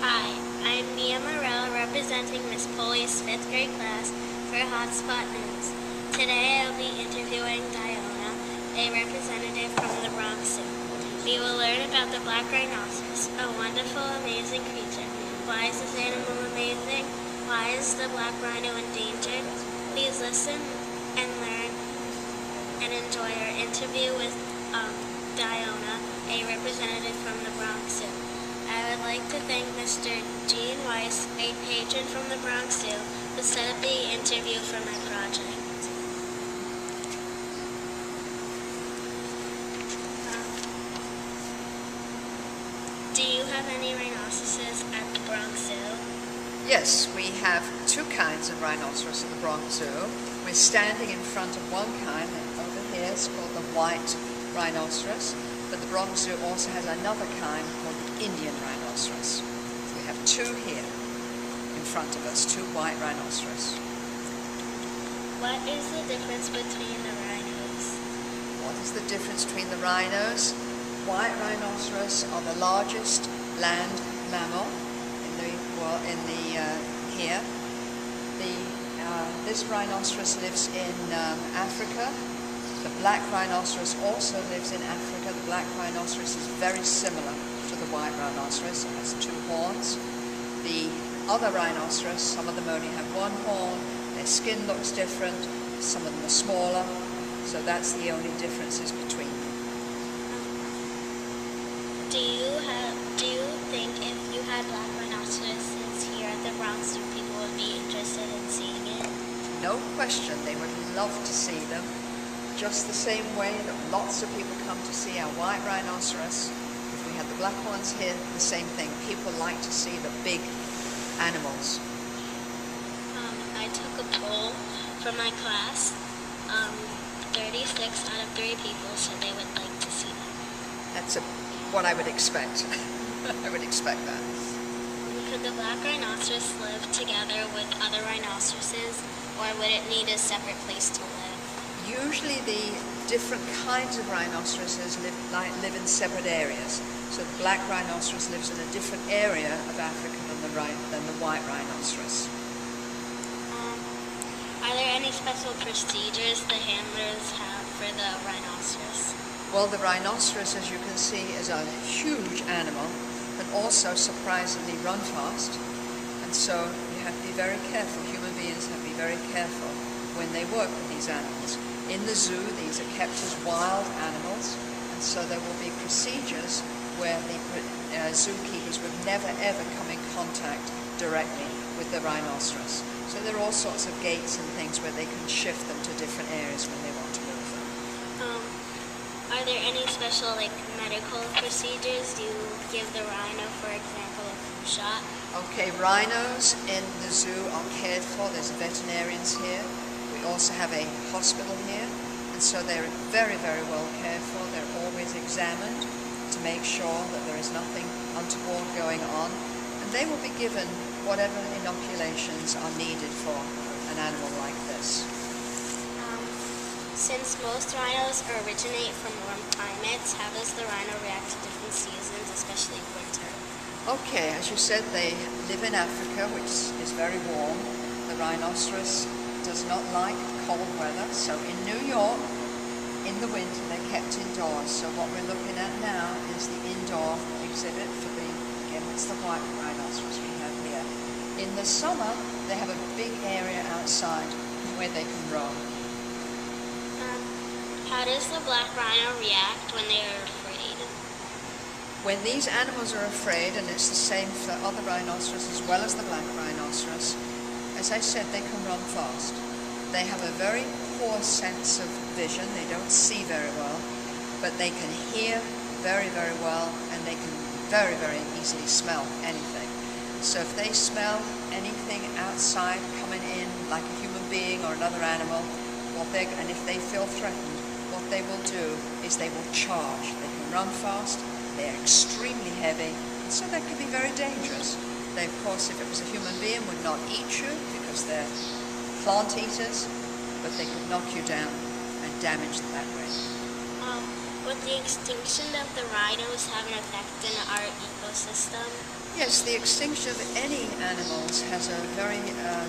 Hi, I'm Mia Morell representing Miss Polly's 5th grade class for Hotspot News. Today I'll be interviewing Diona, a representative from the Bronx Zoo. We will learn about the black rhinoceros, a wonderful, amazing creature. Why is this animal amazing? Why is the black rhino endangered? Please listen and learn and enjoy our interview with Diona, a representative from the Bronx Zoo. I would like to thank Mr. Gene Weiss, a patron from the Bronx Zoo, who set up the interview for my project. Do you have any rhinoceroses at the Bronx Zoo? Yes, we have two kinds of rhinoceros at the Bronx Zoo. We're standing in front of one kind, over here it's called the white rhinoceros, but the Bronx Zoo also has another kind called the Indian rhinoceros. So we have two here in front of us, two white rhinoceros. What is the difference between the rhinos? What is the difference between the rhinos? White rhinoceros are the largest land mammal here. This rhinoceros lives in Africa. The black rhinoceros also lives in Africa. The black rhinoceros is very similar to the white rhinoceros. It has two horns. The other rhinoceros, some of them only have one horn. Their skin looks different. Some of them are smaller. So that's the only differences between them. Do you think if you had black rhinoceroses here at the Bronx Zoo, people would be interested in seeing it? No question, they would love to see them. Just the same way that lots of people come to see our white rhinoceros. If we had the black ones here, the same thing. People like to see the big animals. I took a poll from my class. 36 out of 3 people said they would like to see them. That's what I would expect. I would expect that. Could the black rhinoceros live together with other rhinoceroses, or would it need a separate place to live? Usually the different kinds of rhinoceroses live in separate areas. So the black rhinoceros lives in a different area of Africa than the white rhinoceros. Are there any special procedures the handlers have for the rhinoceros? Well, the rhinoceros, as you can see, is a huge animal, but also surprisingly run fast. And so you have to be very careful. Human beings have to be very careful when they work with these animals. In the zoo, these are kept as wild animals, and so there will be procedures where the zookeepers would never ever come in contact directly with the rhinoceros. So there are all sorts of gates and things where they can shift them to different areas when they want to move them. Are there any special medical procedures? Do you give the rhino, for example, a flu shot? Okay, rhinos in the zoo are cared for. There's veterinarians here. We also have a hospital here, and so they're very, very well cared for. They're always examined to make sure that there is nothing untoward going on, and they will be given whatever inoculations are needed for an animal like this. Since most rhinos originate from warm climates, how does the rhino react to different seasons, especially winter? Okay, as you said, they live in Africa, which is very warm. The rhinoceros does not like cold weather, so in New York, in the winter, they're kept indoors. So what we're looking at now is the indoor exhibit for again, it's the white rhinoceros we have here. In the summer, they have a big area outside where they can roam. How does the black rhino react when they are afraid? When these animals are afraid, and it's the same for other rhinoceros as well as the black rhinoceros, as I said, they can run fast. They have a very poor sense of vision. They don't see very well, but they can hear very, very well, and they can very, very easily smell anything. So if they smell anything outside coming in, like a human being or another animal, and if they feel threatened, what they will do is they will charge. They can run fast, they're extremely heavy, and so that can be very dangerous. They, of course, if it was a human being, would not eat you because they're plant eaters, but they could knock you down and damage that way. Would the extinction of the rhinos have an effect in our ecosystem? Yes, the extinction of any animals has a very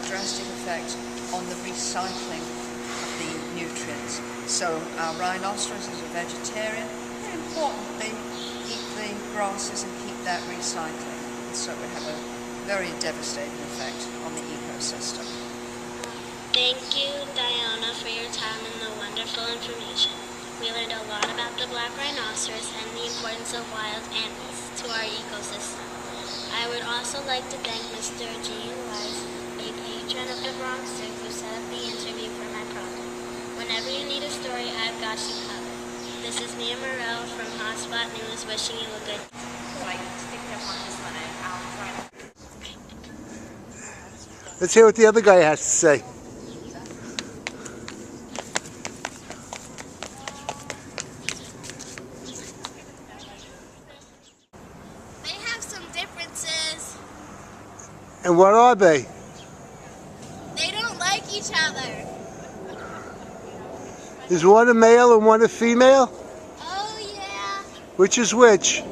drastic effect on the recycling of the nutrients. So our rhinoceros is a vegetarian, and importantly, eat the grasses and keep that recycling. And so we have a very devastating effect on the ecosystem. Thank you, Diana, for your time and the wonderful information. We learned a lot about the black rhinoceros and the importance of wild animals to our ecosystem. I would also like to thank Mr. Gene Weiss, a patron of the Bronx Zoo, who set up the interview for my program. Whenever you need a story, I've got you covered. This is Nia Morell from Hotspot News, wishing you a good day. Let's hear what the other guy has to say. They have some differences. And what are they? They don't like each other. Is one a male and one a female? Oh, yeah. Which is which?